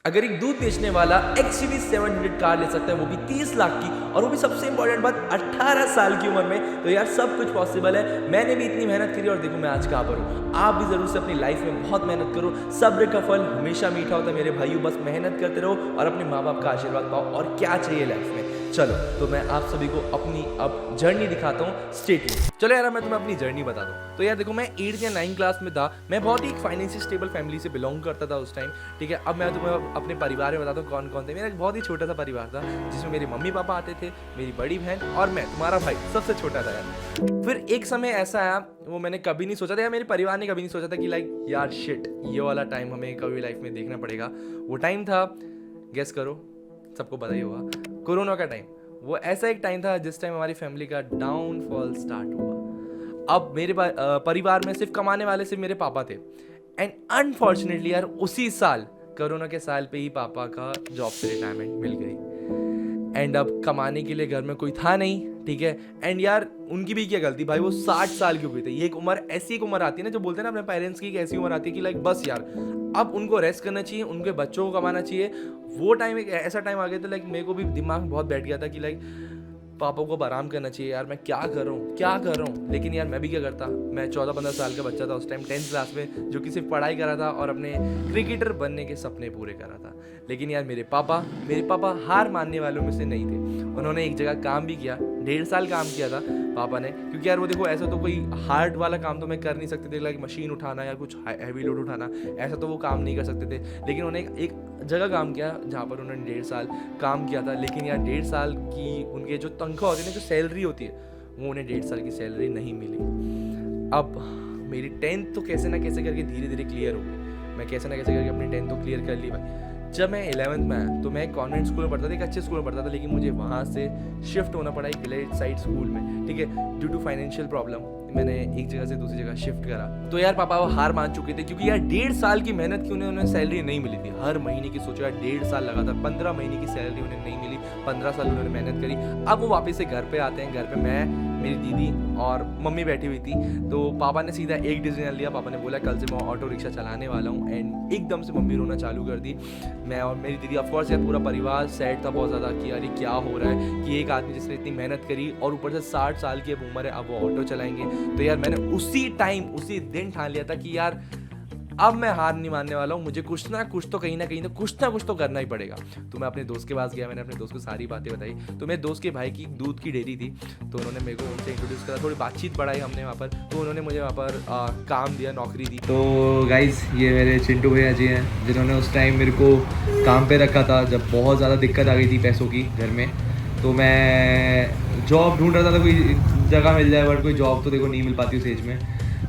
अगर एक दूध बेचने वाला XUV 700 कार ले सकता है, वो भी 30 लाख की, और वो भी सबसे इंपॉर्टेंट बात 18 साल की उम्र में, तो यार सब कुछ पॉसिबल है। मैंने भी इतनी मेहनत करी और देखो मैं आज कहाँ पर हूँ। आप भी ज़रूर से अपनी लाइफ में बहुत मेहनत करो। सब्र का फल हमेशा मीठा होता है मेरे भाइयों। बस मेहनत करते रहो और अपने माँ बाप का आशीर्वाद पाओ, और क्या चाहिए लाइफ में। चलो तो मैं आप सभी को अपनी अब जर्नी दिखाता हूँ। स्टेट में चलो यार, मैं तुम्हें अपनी जर्नी बता दूँ। तो यार देखो, मैं 8th या 9th क्लास में था। मैं बहुत ही एक फाइनेंशियल स्टेबल फैमिली से बिलोंग करता था उस टाइम, ठीक है। अब मैं तुम्हें अपने परिवार में बताता हूँ कौन कौन थे। मेरा एक बहुत ही छोटा सा परिवार था, जिसमें मेरे मम्मी पापा आते थे, मेरी बड़ी बहन और मैं, तुम्हारा भाई, सबसे छोटा था यार। फिर एक समय ऐसा आया, वो मैंने कभी नहीं सोचा था, या मेरे परिवार ने कभी नहीं सोचा था कि लाइक यार शिट, ये वाला टाइम हमें कभी लाइफ में देखना पड़ेगा। वो टाइम था, गेस करो, सबको पता ही होगा, कोरोना का टाइम। वो ऐसा एक टाइम था जिस टाइम हमारी फैमिली का डाउनफॉल स्टार्ट हुआ। अब मेरे परिवार में सिर्फ कमाने वाले सिर्फ मेरे पापा थे। एंड अनफॉर्चुनेटली यार, उसी साल, कोरोना के साल पे ही पापा का जॉब से रिटायरमेंट मिल गई। एंड अब कमाने के लिए घर में कोई था नहीं, ठीक है। एंड यार उनकी भी क्या गलती भाई, वो 60 साल के हो गए थे। ये एक उम्र, ऐसी एक उम्र आती है ना, जो बोलते हैं ना अपने पेरेंट्स की, ऐसी उम्र आती है कि लाइक बस यार अब उनको रेस्ट करना चाहिए, उनके बच्चों को कमाना चाहिए। वो टाइम एक ऐसा टाइम आ गया था, लाइक मेरे को भी दिमाग में बहुत बैठ गया था कि लाइक पापा को आराम करना चाहिए यार, मैं क्या कर रहा हूँ। लेकिन यार मैं भी क्या करता, मैं 14-15 साल का बच्चा था उस टाइम, 10th क्लास में, जो कि सिर्फ पढ़ाई कर रहा था और अपने क्रिकेटर बनने के सपने पूरे कर रहा था। लेकिन यार मेरे पापा हार मानने वालों में से नहीं थे। उन्होंने एक जगह काम भी किया, 1.5 साल काम किया था पापा ने, क्योंकि यार वो देखो, ऐसा तो कोई हार्ड वाला काम तो मैं कर नहीं सकते थे, लाइक मशीन उठाना या कुछ हैवी लोड उठाना, ऐसा तो वो काम नहीं कर सकते थे। लेकिन उन्होंने एक जगह काम किया जहाँ पर उन्होंने 1.5 साल काम किया था। लेकिन यार 1.5 साल की उनके जो तनख्वाह होती है ना, जो सैलरी होती है, वो उन्हें 1.5 साल की सैलरी नहीं मिली। अब मेरी 10th तो कैसे ना कैसे करके धीरे धीरे क्लियर हो गई। मैं कैसे ना कैसे करके अपनी 10th तो क्लियर कर ली भाई। जब मैं 11th में आया तो मैं एक कॉन्वेंट स्कूल में पढ़ता था, एक अच्छे स्कूल में पढ़ता था, लेकिन मुझे वहाँ से शिफ्ट होना पड़ा एक विलेज साइड स्कूल में, ठीक है। ड्यू टू फाइनेंशियल प्रॉब्लम मैंने एक जगह से दूसरी जगह शिफ्ट करा। तो यार पापा वो हार मान चुके थे, क्योंकि यार 1.5 साल की मेहनत की उन्हें सैलरी नहीं मिली थी। हर महीने की सोचो यार, 1.5 साल लगातार 15 महीने की सैलरी उन्हें नहीं मिली। 15 साल उन्होंने मेहनत करी। अब वो वापस से घर पे आते हैं। घर पे मैं, मेरी दीदी और मम्मी बैठी हुई थी। तो पापा ने सीधा एक डिसीजन लिया। पापा ने बोला कल से मैं ऑटो रिक्शा चलाने वाला हूँ। एंड एकदम से मम्मी रोना चालू कर दी। मैं और मेरी दीदी, ऑफकोर्स यार पूरा परिवार सैड था बहुत ज़्यादा कि यार ये क्या हो रहा है, कि एक आदमी जिसने इतनी मेहनत करी और ऊपर से 60 साल की अब उम्र है, अब वो ऑटो चलाएंगे। तो यार मैंने उसी टाइम, उसी दिन ठान लिया था कि यार अब मैं हार नहीं मानने वाला हूँ। मुझे कुछ ना कुछ तो कहीं ना कुछ तो करना ही पड़ेगा। तो मैं अपने दोस्त के पास गया। मैंने अपने दोस्त को सारी बातें बताई। तो मेरे दोस्त के भाई की दूध की डेयरी थी, तो उन्होंने मेरे को उनसे इंट्रोड्यूस करा। थोड़ी बातचीत बढ़ाई हमने वहाँ पर। तो उन्होंने मुझे वहाँ पर काम दिया, नौकरी दी। तो गाइज़, ये मेरे चिंटू भैया जी हैं, जिन्होंने उस टाइम मेरे को काम पे रखा था जब बहुत ज़्यादा दिक्कत आ गई थी पैसों की घर में। तो मैं जॉब ढूंढ रहा था, कोई जगह मिल जाए, बट कोई जॉब तो देखो नहीं मिल पाती उस एज में।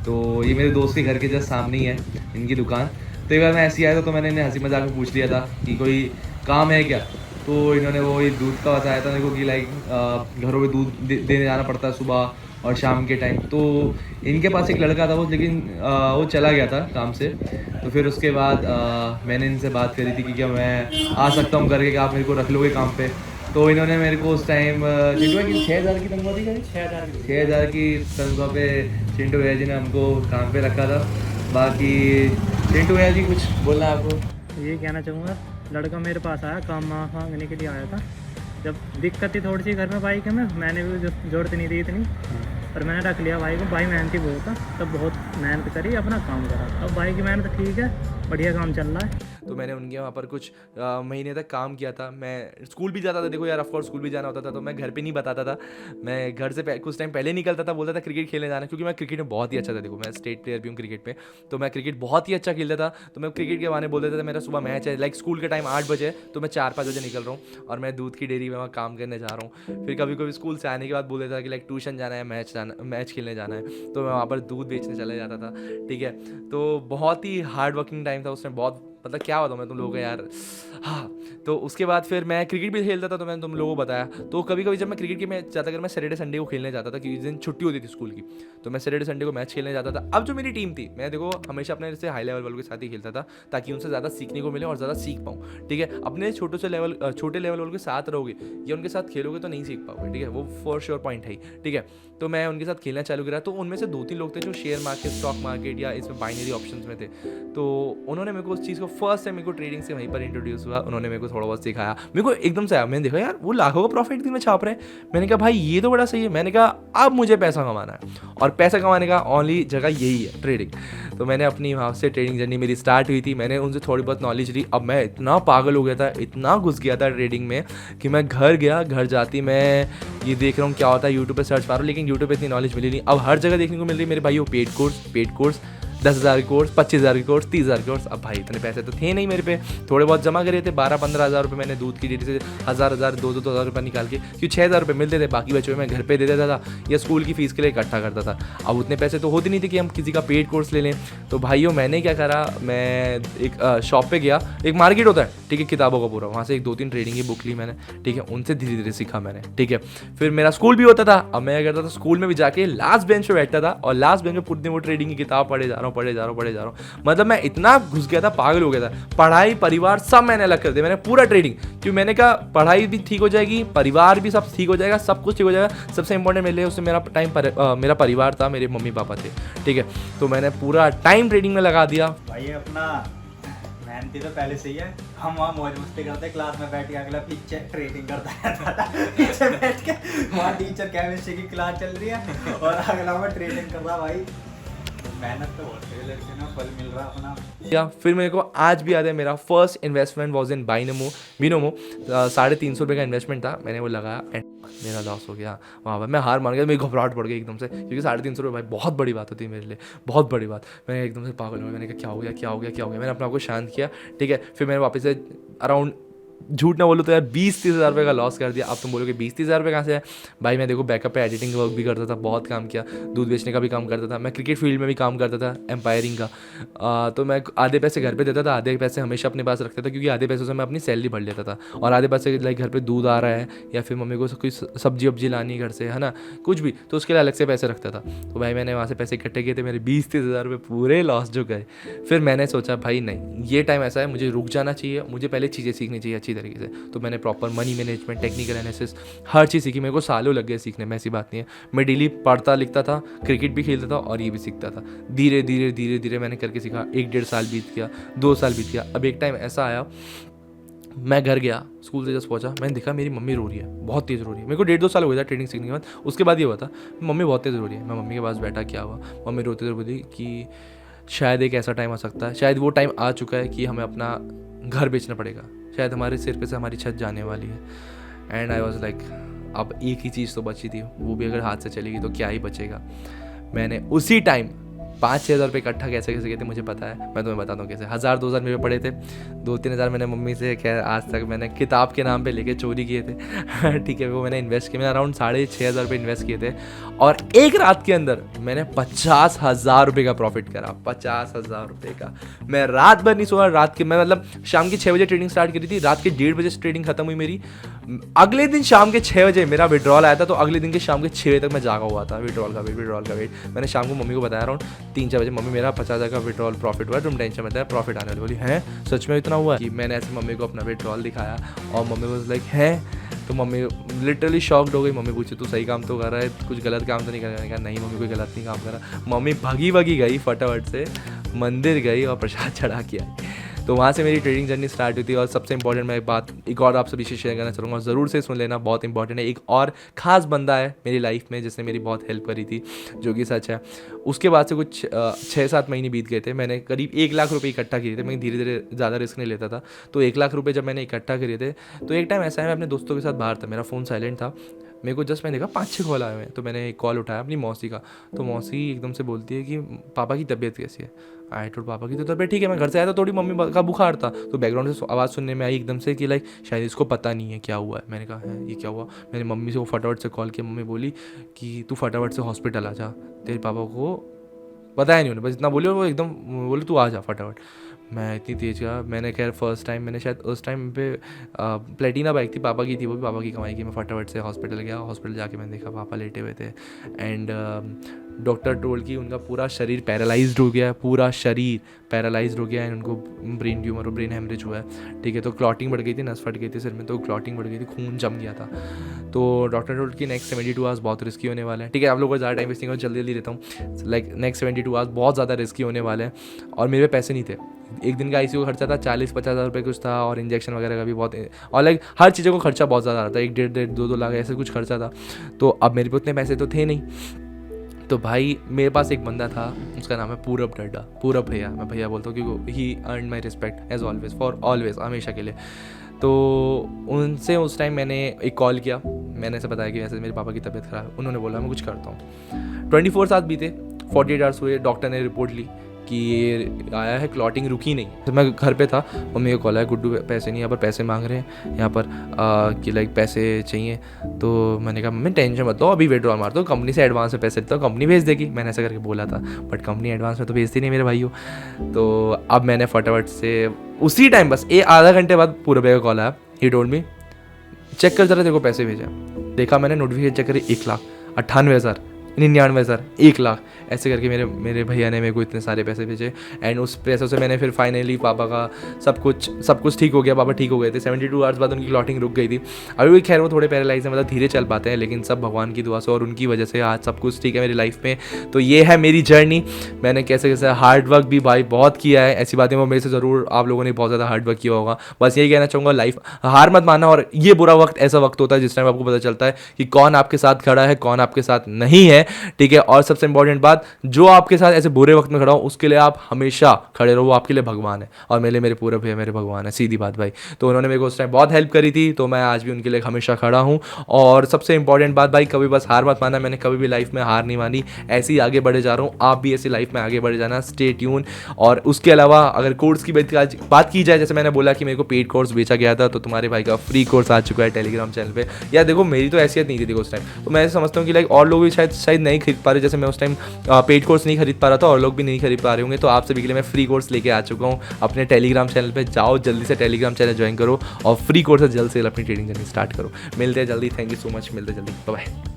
तो ये मेरे दोस्त के घर के जस्ट सामने ही है इनकी दुकान। तो एक बार मैं ऐसे ही आया था, तो मैंने इन्हें हंसी मजाक में पूछ लिया था कि कोई काम है क्या। तो इन्होंने वो ये दूध का बताया था मेरे को कि लाइक घरों में दूध देने जाना पड़ता है सुबह और शाम के टाइम। तो इनके पास एक लड़का था वो, लेकिन वो चला गया था काम से। तो फिर उसके बाद मैंने इनसे बात करी थी कि क्या मैं आ सकता हूँ करके, कि आप मेरे को रख लोगे काम पे। तो इन्होंने मेरे को उस टाइम चिंटू भैया की 6,000 की तनख्वाह थी। 6,000 की तनख्वाह पे चिंटू भैया जी ने हमको काम पे रखा था। बाकी चिंटू भैया जी कुछ बोलना है आपको? ये कहना चाहूँगा, लड़का मेरे पास आया, काम मांगने के लिए आया था। जब दिक्कत थी थोड़ी सी घर में बाइक में, मैंने भी जरूरत नहीं दी इतनी, और मैंने रख लिया भाई को। भाई मेहनती बहुत था, तब बहुत मेहनत करी, अपना काम करा। अब भाई की मेहनत ठीक है, बढ़िया काम चल रहा है। तो मैंने उनके वहाँ पर कुछ महीने तक काम किया था। मैं स्कूल भी जाता था, देखो यार ऑफकोर्स स्कूल भी जाना होता था, तो मैं घर पे नहीं बताता था। मैं घर से कुछ टाइम पहले निकलता था, बोलता था क्रिकेट खेलने जाना, क्योंकि मैं क्रिकेट में बहुत ही अच्छा था। देखो मैं स्टेट प्लेयर भी हूँ क्रिकेट में, तो मैं क्रिकेट बहुत ही अच्छा खेलता था। तो मैं क्रिकेट के बहाने बोल देता था मेरा सुबह मैच है, लाइक स्कूल के टाइम 8 बजे है, तो मैं 4-5 बजे निकल रहा हूँ और मैं दूध की डेयरी में वहाँ काम करने जा रहा हूँ। फिर कभी कभी स्कूल से आने के बाद बोल देता था कि लाइक ट्यूशन जाना है, मैच खेलने जाना है, तो मैं वहाँ पर दूध बेचने चला जाता था, ठीक है। तो बहुत ही हार्ड वर्किंग टाइम था उसमें, बहुत मतलब क्या बताऊँ मैं तुम लोगों को यार। हाँ, तो उसके बाद फिर मैं क्रिकेट भी खेलता था, तो मैंने तुम लोगों को बताया। तो कभी कभी जब मैं क्रिकेट की मैच जाता, अगर मैं सैटरडे संडे को खेलने जाता था, कि उस दिन छुट्टी होती थी स्कूल की, तो मैं सैटरडे संडे को मैच खेलने जाता था। अब जो मेरी टीम थी, मैं देखो हमेशा अपने से हाई लेवल वालों के साथ ही खेलता था, ताकि उनसे ज़्यादा सीखने को मिले और ज़्यादा सीख पाऊँ, ठीक है। अपने छोटे लेवल वालों के साथ रहोगे या उनके साथ खेलोगे तो नहीं सीख पाओगे, ठीक है, वो फॉर श्योर पॉइंट है, ठीक है। तो मैं उनके साथ खेलना चालू करा, तो उनमें से 2-3 लोग थे जो शेयर मार्केट, स्टॉक मार्केट या इसमें बाइनरी ऑप्शंस में थे। तो उन्होंने मेरे को उस चीज़ को फर्स्ट टाइम मेरे को ट्रेडिंग से वहीं पर इंट्रोड्यूस हुआ। उन्होंने मेरे को थोड़ा बहुत सिखाया, मेरे को एकदम से आया। मैंने देखा यार वो लाखों का प्रॉफिट दिन में छाप रहे हैं। मैंने कहा भाई ये तो बड़ा सही है। मैंने कहा अब मुझे पैसा कमाना है, और पैसा कमाने का ओनली जगह यही है ट्रेडिंग। तो मैंने अपनी वहाँ से ट्रेडिंग जर्नी मेरी स्टार्ट हुई थी। मैंने उनसे थोड़ी बहुत नॉलेज ली। अब मैं इतना पागल हो गया था, इतना घुस गया था ट्रेडिंग में, कि मैं घर गया, घर जाती मैं ये देख रहा हूँ क्या होता है, यूट्यूब पे सर्च पा रहा हूँ, लेकिन यूट्यूब पे इतनी नॉलेज मिली नहीं। अब हर जगह देखने को मिल रही है मेरे भाइयों पेड कोर्स 10,000 के कोर्स, 25,000 के कोर्स, 30,000 के कोर्स। अब भाई इतने पैसे तो थे नहीं मेरे पे, थोड़े बहुत जमा करे थे, 12-15 हज़ार रुपये मैंने दूध की डेटी से 1,000 2,000 रुपये निकाल के, क्योंकि 6,000 रुपये मिलते थे, बाकी बचे हुए मैं घर पे दे देता था या स्कूल की फीस के लिए इकट्ठा करता था। अब उतने पैसे तो होते नहीं थे कि हम किसी का पेड कोर्स ले लें। तो भाइयों मैंने क्या करा, मैं एक शॉप पे गया, एक मार्केट होता है, ठीक है, किताबों का पूरा, वहाँ से 1-2-3 ट्रेडिंग की बुक ली मैंने, ठीक है, उनसे धीरे धीरे सीखा मैंने, ठीक है। फिर मेरा स्कूल भी होता था। अब मैं क्या करता था, स्कूल में भी जाके लास्ट बेंच पे बैठता था, और लास्ट बेंच पे पूरे दिन वो ट्रेडिंग की किताब पढ़े जा रहा हूँ। मतलब मैं इतना घुस गया था, पागल हो गया था। पढ़ाई परिवार सब मैंने अलग कर दिया, मैंने पूरा ट्रेडिंग, क्योंकि मैंने कहा पढ़ाई भी ठीक हो जाएगी, परिवार भी सब ठीक हो जाएगा, सब कुछ ठीक हो जाएगा। सबसे इंपॉर्टेंट मेरे लिए उसमें मेरा परिवार था, मेरे मम्मी पापा थे, ठीक है। तो मैंने पूरा टाइम ट्रेडिंग में लगा दिया। भाई अपना मेहनती तो पहले से ही है। हम वहाँ मौज मस्ती करते, क्लास में बैठ के अगला पीछे ट्रेडिंग करता रहता था, पीछे बैठ के वहाँ टीचर केमिस्ट्री की क्लास चल रही है और अगला में ट्रेडिंग कर रहा। भाई मेहनत तो बहुत है लड़के ना, फल मिल रहा अपना। या फिर मेरे को आज भी याद है, मेरा first investment was in Binomo. 350 रुपये का इन्वेस्टमेंट था, मैंने वो लगाया एंड मेरा लॉस हो गया। वहाँ पर मैं हार मान गया, मेरी घबराहट पड़ गई एकदम से, क्योंकि 350 रुपये भाई बहुत बड़ी बात होती है मेरे लिए, बहुत बड़ी बात। मैंने एकदम से पागल हो गया, मैंने कहा क्या हो गया। मैंने अपने आप को शांत किया, ठीक है। फिर मैंने वापस से अराउंड, झूठ ना बोलूँ तो यार 20-30 हज़ार रुपये का लॉस कर दिया। अब तुम बोलोगे 20-30 हज़ार रुपये कहाँ से है भाई? मैं देखो बैकअप पे एडिटिंग वर्क भी करता था, बहुत काम किया, दूध बेचने का भी काम करता था, मैं क्रिकेट फील्ड में भी काम करता था, एम्पायरिंग का। तो मैं आधे पैसे घर पे देता था, आधे पैसे हमेशा अपने पास रखता था, क्योंकि आधे पैसों से मैं अपनी सैलरी भर लेता था, और आधे पैसे लाइक घर पे दूध आ रहा है या फिर मम्मी को कोई सब्जी वब्जी लानी घर से, है ना, कुछ भी, तो उसके लिए अलग से पैसे रखता था। तो भाई मैंने वहाँ से पैसे इकट्ठे किए थे, मेरे 20-30 हज़ार रुपये पूरे लॉस जो गए। फिर मैंने सोचा भाई नहीं, ये टाइम ऐसा है, मुझे रुक जाना चाहिए, मुझे पहले चीज़ें सीखनी चाहिए अच्छी तरीके से। तो मैंने proper money management, technical analysis, हर चीज़ सीखी। मेरे को सालों लग गए सीखने में, ऐसी बात नहीं है। मैं डेली पढ़ता लिखता था, क्रिकेट भी खेलता था और ये भी सीखता था। धीरे धीरे मैंने करके सीखा। 1-1.5 साल बीत गया, 2 साल बीत गया। अब एक टाइम ऐसा आया, मैं घर गया, स्कूल से जस्ट पहुंचा, मैंने देखा मेरी मम्मी रो रही है, बहुत तेज़ रो रही है। मेरे को 1.5-2 साल हो गया था ट्रेनिंग सीखने के बाद। उसके बाद ये हुआ था, मम्मी बहुत तेज़ रो रही है। मैं मम्मी के पास बैठा, क्या हुआ? मम्मी रोते बोली कि शायद एक ऐसा टाइम आ सकता है, शायद वो टाइम आ चुका है कि हमें अपना घर बेचना पड़ेगा, शायद हमारे सिर पे से हमारी छत जाने वाली है। एंड आई वॉज लाइक, अब एक ही चीज़ तो बची थी, वो भी अगर हाथ से चलेगी तो क्या ही बचेगा। मैंने उसी टाइम 5-6 हज़ार रुपये इकट्ठा कैसे किए थे मुझे पता है, मैं तुम्हें बताता हूँ कैसे। 1,000-2,000 मेरे पड़े थे, 2-3 हज़ार मैंने मम्मी से, क्या आज तक मैंने किताब के नाम पे लेके चोरी किए थे ठीक है, वो मैंने इन्वेस्ट किए। मैंने अराउंड 6,500 रुपये इन्वेस्ट किए थे, और एक रात के अंदर मैंने 50,000 रुपये का प्रॉफिट करा। 50,000 रुपये का। मैं रात भर नहीं सोया, रात के, मैं मतलब शाम के 6 बजे ट्रेडिंग स्टार्ट करी थी, रात के 1:30 बजे ट्रेडिंग खत्म हुई मेरी। अगले दिन शाम के 6 बजे मेरा विड्रॉल आया था, तो अगले दिन के शाम के 6 बजे तक मैं जागा हुआ था। विड्रॉल का वेट। मैंने शाम को मम्मी को बताया अराउंड 3-4 बजे, मम्मी मेरा 50,000 का विड्रॉल प्रॉफिट हुआ, तुम टेंशन मत है, प्रॉफिट आने वाली। बोली हैं सच में इतना हुआ? कि मैंने ऐसे मम्मी को अपना विड्रॉल दिखाया, और मम्मी वाज लाइक हैं। तो मम्मी लिटरली शॉक्ड हो गई। मम्मी पूछी तू सही काम तो कर रहा है, कुछ गलत काम तो नहीं कर रहा है? कहा नहीं मम्मी, कोई गलत नहीं काम कर रहा। मम्मी भगी गई, फटाफट से मंदिर गई और प्रसाद चढ़ा के आई। तो वहाँ से मेरी ट्रेडिंग जर्नी स्टार्ट हुई थी। और सबसे इंपॉर्टेंट मैं एक बात एक और आप सभी से शेयर करना चाहूँगा, ज़रूर से सुन लेना, बहुत इंपॉर्टेंट है। एक और ख़ास बंदा है मेरी लाइफ में जिसने मेरी बहुत हेल्प करी थी, जो कि सच है। उसके बाद से कुछ 6-7 महीने बीत गए थे, मैंने करीब 1 लाख रुपये इकट्ठा किए थे। मैं धीरे धीरे ज़्यादा रिस्क नहीं लेता था, तो 1 लाख रुपये जब मैंने इकट्ठा किए थे, तो एक टाइम ऐसा है मैं अपने दोस्तों के साथ बाहर था, मेरा फ़ोन साइलेंट था, मेरे को जस्ट मैंने देखा 5-6 कॉल आए हुए हैं। तो मैंने एक कॉल उठाया अपनी मौसी का, तो मौसी एकदम से बोलती है कि पापा की तबीयत कैसी है? आई टोल्ड पापा की तो तबीयत ठीक है। मैं घर से आया था, थोड़ी मम्मी का बुखार था, तो बैकग्राउंड से आवाज़ सुनने में आई एकदम से कि लाइक शायद इसको पता नहीं है क्या हुआ है। मैंने कहा है ये क्या हुआ? मैंने मम्मी से वो फटाफट से कॉल किया। मम्मी बोली कि तू फटाफट से हॉस्पिटल आ जा, तेरे पापा को पता है नहीं उन्हें, बस इतना बोली, और वो एकदम बोले तू आ जा फटाफट। मैं इतनी तेज़ गया, मैंने खैर फर्स्ट टाइम मैंने शायद उस टाइम पे प्लेटिना बाइक थी, पापा की थी, वो भी पापा की कमाई की। मैं फटाफट से हॉस्पिटल गया, हॉस्पिटल जाके मैंने देखा पापा लेटे हुए थे एंड डॉक्टर टोल्ड कि उनका पूरा शरीर पैरालाइज्ड हो गया है, पूरा शरीर पैरालाइज्ड हो गया है, उनको ब्रेन ट्यूमर और ब्रेन हेमरेज हुआ है, ठीक है। तो क्लॉटिंग बढ़ गई थी, नस फट गई थी सिर में, तो क्लॉटिंग बढ़ गई थी, खून जम गया था। तो डॉक्टर टोल्ड कि नेक्स्ट 72 आवर्स बहुत रिस्की होने वाले हैं, ठीक है। आप लोगों को ज़्यादा टाइम वेस्टिंग हो, जल्दी जल्दी रहता हूँ। लाइक नेक्स्ट 72 आवर्स बहुत ज़्यादा रिस्की होने वाले हैं और मेरे पैसे नहीं थे। एक दिन का ICU का खर्चा था 40-50 हज़ार रुपये कुछ था, और इंजेक्शन वगैरह का भी बहुत, और लाइक हर चीज़ों का खर्चा बहुत ज़्यादा आ रहा था, 1-1.5-2 लाख ऐसे कुछ खर्चा था। तो अब मेरे पे उतने पैसे तो थे नहीं। तो भाई मेरे पास एक बंदा था, उसका नाम है पूरब डड्डा, पूरब भैया, मैं भैया बोलता हूँ क्योंकि he earn my respect as always, for always, हमेशा के लिए। तो उनसे उस टाइम मैंने एक कॉल किया, मैंने ऐसे बताया कि वैसे मेरे पापा की तबीयत ख़राब है। उन्होंने बोला मैं कुछ करता हूँ। 24 साल बीते, 48 आवर्स हुए, डॉक्टर ने रिपोर्ट ली कि ये आया है, क्लॉटिंग रुकी नहीं। तो मैं घर पे था, मम्मी को कॉल आया, गुड्डू पैसे नहीं, यहाँ पर पैसे मांग रहे हैं यहाँ पर कि लाइक पैसे चाहिए। तो मैंने कहा मम्मी टेंशन मत लो, अभी विड्रॉल मार दो, कंपनी से एडवांस में पैसे देता हूँ, कंपनी भेज देगी। मैंने ऐसा करके बोला था, बट कंपनी एडवांस में तो भेजती नहीं मेरे भाइयों। तो अब मैंने फटाफट से उसी टाइम बस आधा घंटे बाद पूरे भैया का कॉल आया, ही टोल्ड मी चेक कर जरा तेरे को पैसे भेजा। देखा मैंने, नोटिफिकेशन चेक करी, 1,98,000, 99,000, 1 लाख, ऐसे करके मेरे भैया ने मेरे को इतने सारे पैसे भेजे। एंड उस पैसों से मैंने फिर फाइनली पापा का सब कुछ ठीक हो गया, पापा ठीक हो गए थे। 72 आवर्स बाद उनकी क्लॉटिंग रुक गई थी। अभी भी खैर वो थोड़े पैरालाइज हैं, मतलब धीरे चल पाते हैं, लेकिन सब भगवान की दुआ से और उनकी वजह से आज सब कुछ ठीक है मेरी लाइफ में। तो ये है मेरी जर्नी, मैंने कैसे कैसे हार्ड वर्क भी भाई बहुत किया है। ऐसी बातें वो मेरे से ज़रूर आप लोगों ने बहुत ज़्यादा हार्ड वर्क किया होगा। बस यही कहना चाहूँगा, लाइफ हार मत मानना। और ये बुरा वक्त ऐसा वक्त होता है जिस टाइम आपको पता चलता है कि कौन आपके साथ खड़ा है, कौन आपके साथ नहीं है, ठीक है। और सबसे इंपॉर्टेंट बात, जो आपके साथ ऐसे बुरे वक्त में खड़ा हो उसके लिए आप हमेशा खड़े रहो, वो आपके लिए भगवान है। और मेरे पूरे भैया मेरे भगवान है, सीधी बात भाई। तो उन्होंने मेरे को उस टाइम बहुत हेल्प करी थी, तो मैं आज भी उनके लिए हमेशा खड़ा हूँ। और सबसे इंपॉर्टेंट बात भाई, कभी बस हार मत मानना। मैंने कभी भी लाइफ में हार नहीं मानी, ऐसे ही आगे बढ़े जा रहा हूँ। आप भी ऐसी लाइफ में आगे बढ़े जाना, स्टे ट्यून। और उसके अलावा अगर कोर्स की बात की जाए, जैसे मैंने बोला कि मेरे को पेड कोर्स बेचा गया था, तो तुम्हारे भाई का फ्री कोर्स आ चुका है टेलीग्राम चैनल पे। यार देखो, मेरी तो हैसियत नहीं थी देखो उस टाइम, तो मैं समझता हूँ कि लाइक और लोग भी शायद नहीं खरीद पा रहे, जैसे मैं उस टाइम पेड कोर्स नहीं खरीद पा रहा था, और लोग भी नहीं खरीद पा रहे होंगे। तो आप सभी के लिए मैं फ्री कोर्स लेके आ चुका हूँ अपने टेलीग्राम चैनल पे। जाओ जल्दी से टेलीग्राम चैनल ज्वाइन करो और फ्री कोर्स से जल्द से जल्द अपनी ट्रेडिंग जर्नी स्टार्ट करो। मिलते हैं जल्दी, थैंक यू सो मच, मिलते हैं जल्दी, बाय बाय।